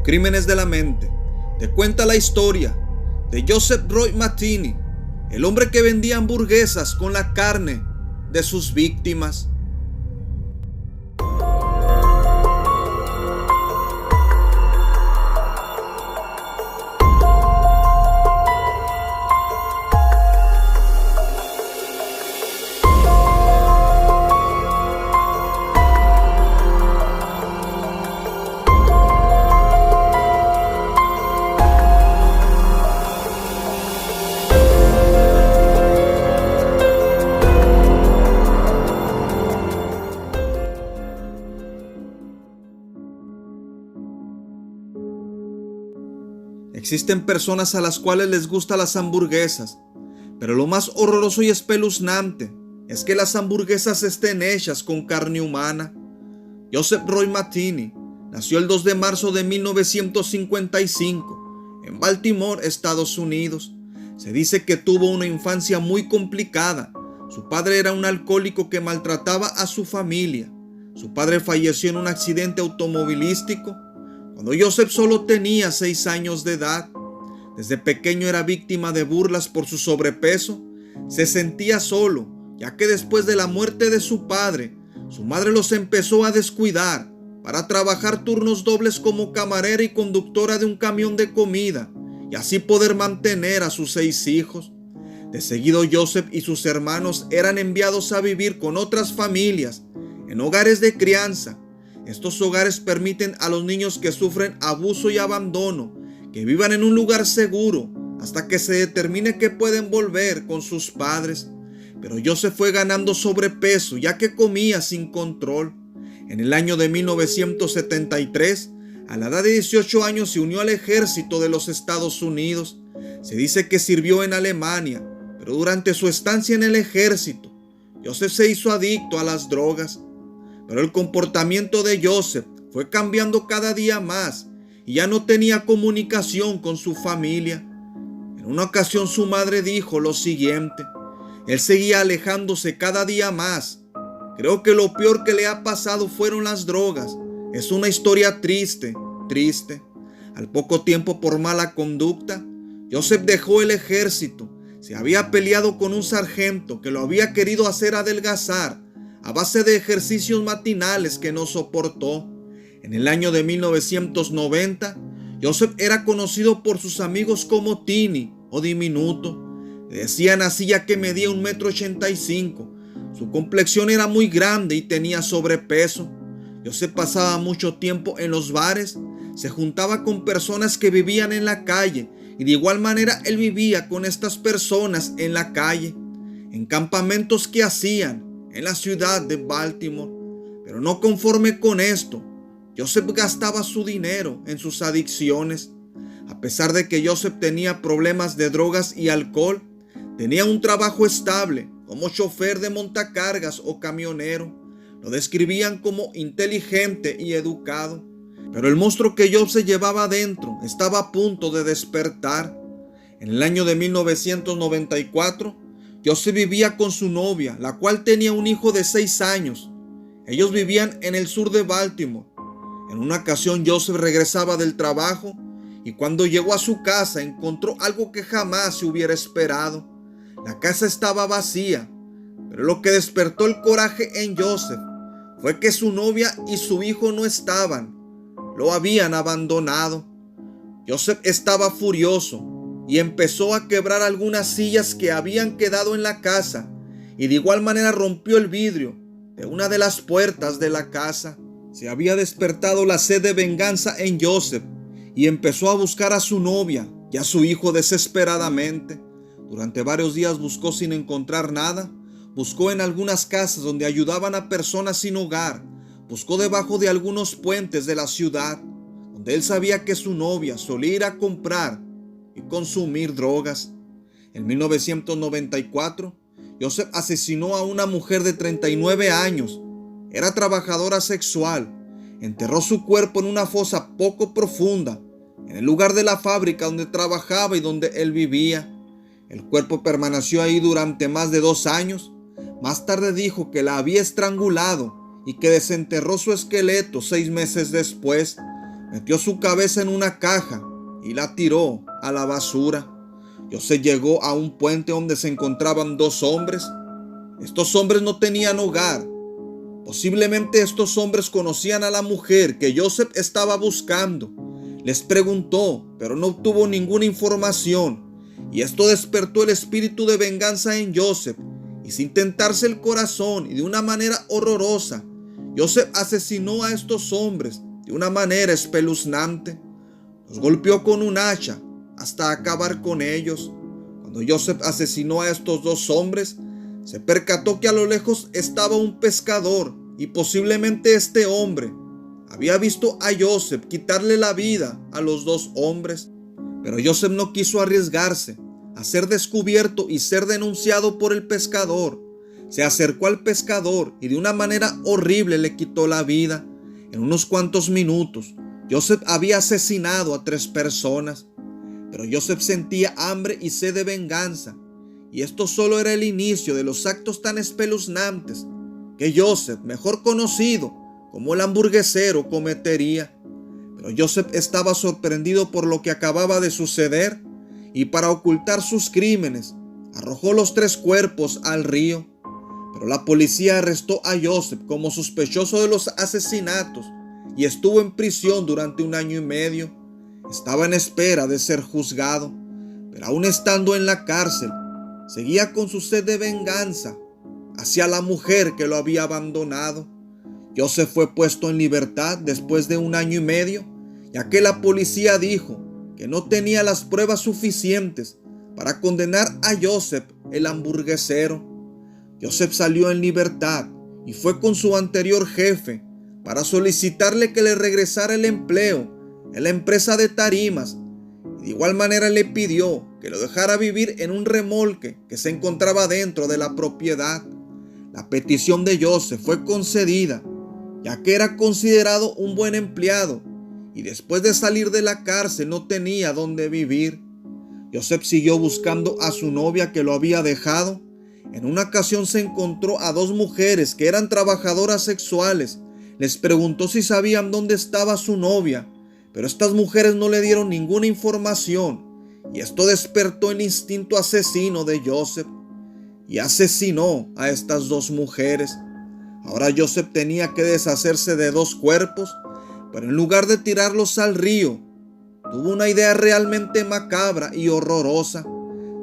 Crímenes de la mente te cuenta la historia de Joseph Roy Matheny, el hombre que vendía hamburguesas con la carne de sus víctimas. Existen personas a las cuales les gustan las hamburguesas, pero lo más horroroso y espeluznante es que las hamburguesas estén hechas con carne humana. Joseph Roy Matheny nació el 2 de marzo de 1955 en Baltimore, Estados Unidos. Se dice que tuvo una infancia muy complicada. Su padre era un alcohólico que maltrataba a su familia. Su padre falleció en un accidente automovilístico cuando Joseph solo tenía 6 años de edad. Desde pequeño era víctima de burlas por su sobrepeso. Se sentía solo, ya que después de la muerte de su padre, su madre los empezó a descuidar para trabajar turnos dobles como camarera y conductora de un camión de comida y así poder mantener a sus 6 hijos. De seguido, Joseph y sus hermanos eran enviados a vivir con otras familias en hogares de crianza. Estos hogares permiten a los niños que sufren abuso y abandono que vivan en un lugar seguro hasta que se determine que pueden volver con sus padres. Pero Joseph fue ganando sobrepeso ya que comía sin control. En el año de 1973, a la edad de 18 años, se unió al ejército de los Estados Unidos. Se dice que sirvió en Alemania, pero durante su estancia en el ejército, Joseph se hizo adicto a las drogas. Pero el comportamiento de Joseph fue cambiando cada día más y ya no tenía comunicación con su familia. En una ocasión su madre dijo lo siguiente: él seguía alejándose cada día más. Creo que lo peor que le ha pasado fueron las drogas. Es una historia triste. Al poco tiempo, por mala conducta, Joseph dejó el ejército. Se había peleado con un sargento que lo había querido hacer adelgazar a base de ejercicios matinales que no soportó. En el año de 1990, Joseph era conocido por sus amigos como Tini o Diminuto. Le decían así ya que medía 1,85 m. Su complexión era muy grande y tenía sobrepeso. Joseph pasaba mucho tiempo en los bares, se juntaba con personas que vivían en la calle y de igual manera él vivía con estas personas en la calle, en campamentos que hacían en la ciudad de Baltimore. Pero no conforme con esto, Joseph gastaba su dinero en sus adicciones. A pesar de que Joseph tenía problemas de drogas y alcohol, tenía un trabajo estable como chofer de montacargas o camionero. Lo describían como inteligente y educado. Pero el monstruo que Joseph llevaba adentro estaba a punto de despertar. En el año de 1994, Joseph vivía con su novia, la cual tenía un hijo de 6 años. Ellos vivían en el sur de Baltimore. En una ocasión Joseph regresaba del trabajo y cuando llegó a su casa encontró algo que jamás se hubiera esperado. La casa estaba vacía, pero lo que despertó el coraje en Joseph fue que su novia y su hijo no estaban. Lo habían abandonado. Joseph estaba furioso y empezó a quebrar algunas sillas que habían quedado en la casa y de igual manera rompió el vidrio de una de las puertas de la casa. Se había despertado la sed de venganza en Joseph y empezó a buscar a su novia y a su hijo desesperadamente. Durante varios días buscó sin encontrar nada. Buscó en algunas casas donde ayudaban a personas sin hogar. Buscó debajo de algunos puentes de la ciudad, donde él sabía que su novia solía ir a comprar y consumir drogas. En 1994, Joseph asesinó a una mujer de 39 años. Era trabajadora sexual. Enterró su cuerpo en una fosa poco profunda, en el lugar de la fábrica donde trabajaba y donde él vivía. El cuerpo permaneció ahí durante más de 2 años. Más tarde dijo que la había estrangulado y que desenterró su esqueleto 6 meses después. metió su cabeza en una caja y la tiró a la basura. Joseph llegó a un puente donde se encontraban dos hombres. Estos hombres no tenían hogar. Posiblemente estos hombres conocían a la mujer que Joseph estaba buscando. Les preguntó, pero no obtuvo ninguna información. Y esto despertó el espíritu de venganza en Joseph. Y sin tentarse el corazón y de una manera horrorosa, Joseph asesinó a estos hombres de una manera espeluznante. Los golpeó con un hacha hasta acabar con ellos. Cuando Joseph asesinó a estos dos hombres, se percató que a lo lejos estaba un pescador y posiblemente este hombre había visto a Joseph quitarle la vida a los dos hombres. Pero Joseph no quiso arriesgarse a ser descubierto y ser denunciado por el pescador. Se acercó al pescador y de una manera horrible le quitó la vida. En unos cuantos minutos, Joseph había asesinado a 3 personas. Pero Joseph sentía hambre y sed de venganza. Y esto solo era el inicio de los actos tan espeluznantes que Joseph, mejor conocido como el hamburguesero, cometería. Pero Joseph estaba sorprendido por lo que acababa de suceder y para ocultar sus crímenes arrojó los 3 cuerpos al río. Pero la policía arrestó a Joseph como sospechoso de los asesinatos y estuvo en prisión durante 1 año y medio. Estaba en espera de ser juzgado, pero aún estando en la cárcel, seguía con su sed de venganza hacia la mujer que lo había abandonado. Joseph fue puesto en libertad después de 1 año y medio, ya que la policía dijo que no tenía las pruebas suficientes para condenar a Joseph, el hamburguesero. Joseph salió en libertad y fue con su anterior jefe para solicitarle que le regresara el empleo en la empresa de tarimas. De igual manera le pidió que lo dejara vivir en un remolque que se encontraba dentro de la propiedad. La petición de Joseph fue concedida, ya que era considerado un buen empleado y después de salir de la cárcel no tenía dónde vivir. Joseph siguió buscando a su novia que lo había dejado. En una ocasión se encontró a 2 mujeres que eran trabajadoras sexuales. Les preguntó si sabían dónde estaba su novia, pero estas mujeres no le dieron ninguna información y esto despertó el instinto asesino de Joseph y asesinó a estas 2 mujeres. Ahora Joseph tenía que deshacerse de 2 cuerpos, pero en lugar de tirarlos al río, tuvo una idea realmente macabra y horrorosa.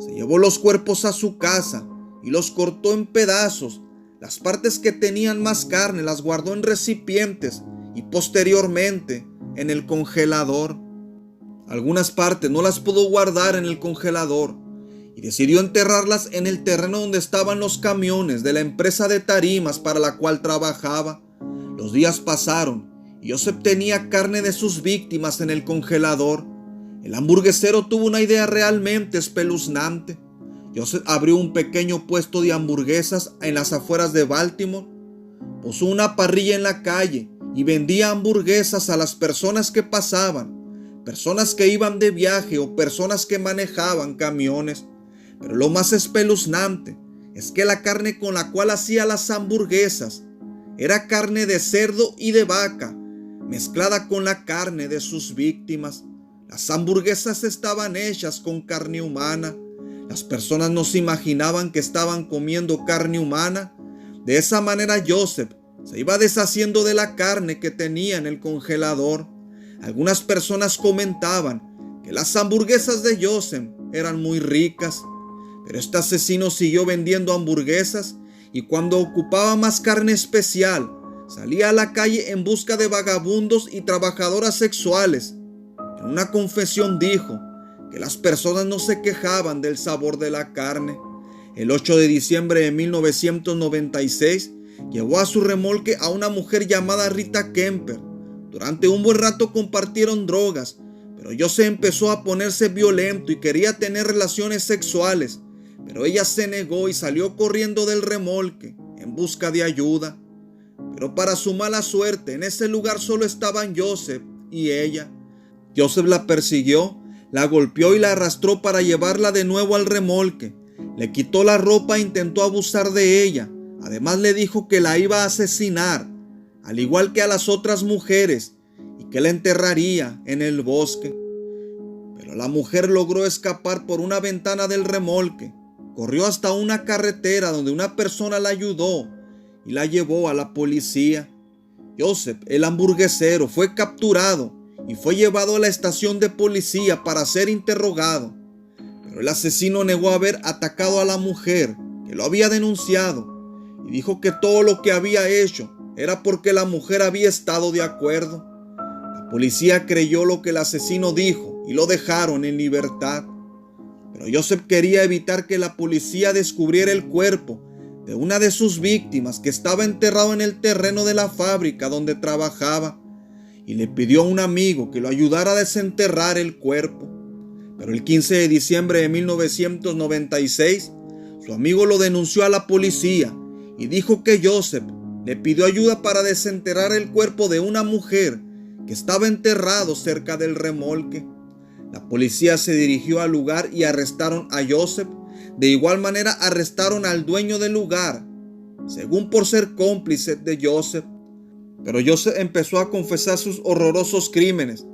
Se llevó los cuerpos a su casa y los cortó en pedazos. Las partes que tenían más carne las guardó en recipientes y posteriormente en el congelador. Algunas partes no las pudo guardar en el congelador y decidió enterrarlas en el terreno donde estaban los camiones de la empresa de tarimas para la cual trabajaba. Los días pasaron y Joseph tenía carne de sus víctimas en el congelador. El hamburguesero tuvo una idea realmente espeluznante. Joseph abrió un pequeño puesto de hamburguesas en las afueras de Baltimore. Puso una parrilla en la calle y vendía hamburguesas a las personas que pasaban, personas que iban de viaje o personas que manejaban camiones. Pero lo más espeluznante es que la carne con la cual hacía las hamburguesas era carne de cerdo y de vaca, mezclada con la carne de sus víctimas. Las hamburguesas estaban hechas con carne humana. Las personas no se imaginaban que estaban comiendo carne humana. De esa manera Joseph se iba deshaciendo de la carne que tenía en el congelador. Algunas personas comentaban que las hamburguesas de Joseph eran muy ricas, pero este asesino siguió vendiendo hamburguesas y cuando ocupaba más carne especial, salía a la calle en busca de vagabundos y trabajadoras sexuales. En una confesión dijo que las personas no se quejaban del sabor de la carne. El 8 de diciembre de 1996 llevó a su remolque a una mujer llamada Rita Kemper. Durante un buen rato compartieron drogas, pero Joseph empezó a ponerse violento y quería tener relaciones sexuales, pero ella se negó y salió corriendo del remolque en busca de ayuda. Pero para su mala suerte, en ese lugar solo estaban Joseph y ella. Joseph la persiguió, la golpeó y la arrastró para llevarla de nuevo al remolque. Le quitó la ropa e intentó abusar de ella. Además le dijo que la iba a asesinar, al igual que a las otras mujeres, y que la enterraría en el bosque. Pero la mujer logró escapar por una ventana del remolque. Corrió hasta una carretera donde una persona la ayudó y la llevó a la policía. Joseph, el hamburguesero, fue capturado y fue llevado a la estación de policía para ser interrogado. Pero el asesino negó haber atacado a la mujer que lo había denunciado y dijo que todo lo que había hecho era porque la mujer había estado de acuerdo. La policía creyó lo que el asesino dijo y lo dejaron en libertad. Pero Joseph quería evitar que la policía descubriera el cuerpo de una de sus víctimas que estaba enterrado en el terreno de la fábrica donde trabajaba, y le pidió a un amigo que lo ayudara a desenterrar el cuerpo. Pero el 15 de diciembre de 1996, su amigo lo denunció a la policía y dijo que Joseph le pidió ayuda para desenterrar el cuerpo de una mujer que estaba enterrado cerca del remolque. La policía se dirigió al lugar y arrestaron a Joseph. De igual manera arrestaron al dueño del lugar, según por ser cómplice de Joseph. Pero Joseph empezó a confesar sus horrorosos crímenes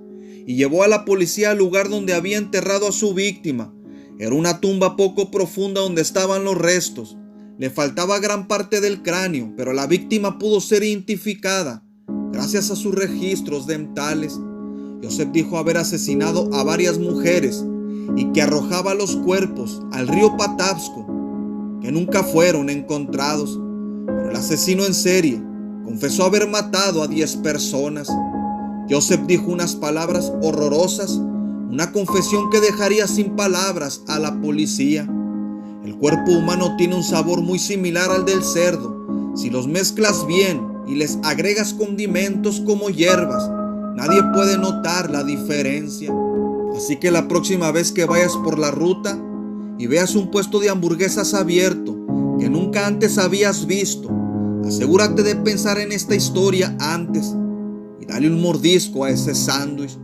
y llevó a la policía al lugar donde había enterrado a su víctima. Era una tumba poco profunda donde estaban los restos. Le faltaba gran parte del cráneo, pero la víctima pudo ser identificada gracias a sus registros dentales. Joseph dijo haber asesinado a varias mujeres y que arrojaba los cuerpos al río Patapsco, que nunca fueron encontrados. Pero el asesino en serie confesó haber matado a 10 personas. Joseph dijo unas palabras horrorosas, una confesión que dejaría sin palabras a la policía. El cuerpo humano tiene un sabor muy similar al del cerdo. Si los mezclas bien y les agregas condimentos como hierbas, nadie puede notar la diferencia. Así que la próxima vez que vayas por la ruta y veas un puesto de hamburguesas abierto que nunca antes habías visto, asegúrate de pensar en esta historia antes y dale un mordisco a ese sándwich.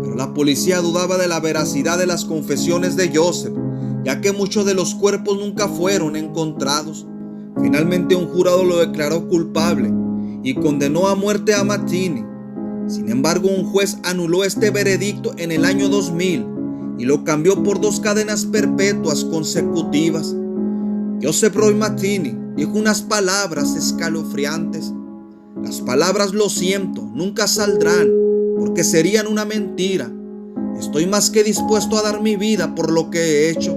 Pero la policía dudaba de la veracidad de las confesiones de Joseph, ya que muchos de los cuerpos nunca fueron encontrados. Finalmente un jurado lo declaró culpable y condenó a muerte a Martini. Sin embargo, un juez anuló este veredicto en el año 2000 y lo cambió por 2 cadenas perpetuas consecutivas. Joseph Roy Martini dijo unas palabras escalofriantes. Las palabras "lo siento" nunca saldrán porque serían una mentira. Estoy más que dispuesto a dar mi vida por lo que he hecho,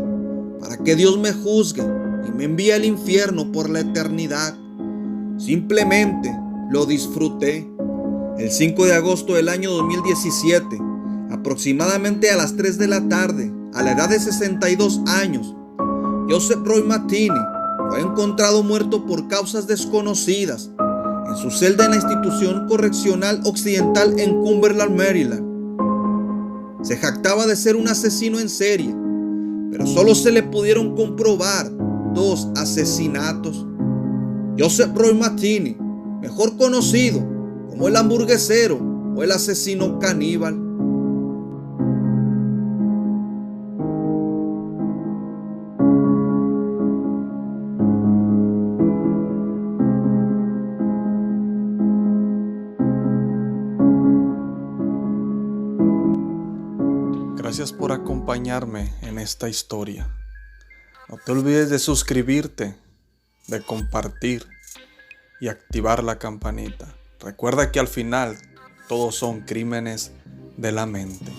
para que Dios me juzgue y me envíe al infierno por la eternidad. Simplemente lo disfruté. El 5 de agosto del año 2017, aproximadamente a las 3 de la tarde, a la edad de 62 años, Joseph Roy Martini fue encontrado muerto por causas desconocidas en su celda en la institución correccional occidental en Cumberland, Maryland. Se jactaba de ser un asesino en serie, pero solo se le pudieron comprobar 2 asesinatos. Joseph Roy Martini, mejor conocido como el hamburguesero o el asesino caníbal. Gracias por acompañarme en esta historia. No te olvides de suscribirte, de compartir y activar la campanita. Recuerda que al final todos son crímenes de la mente.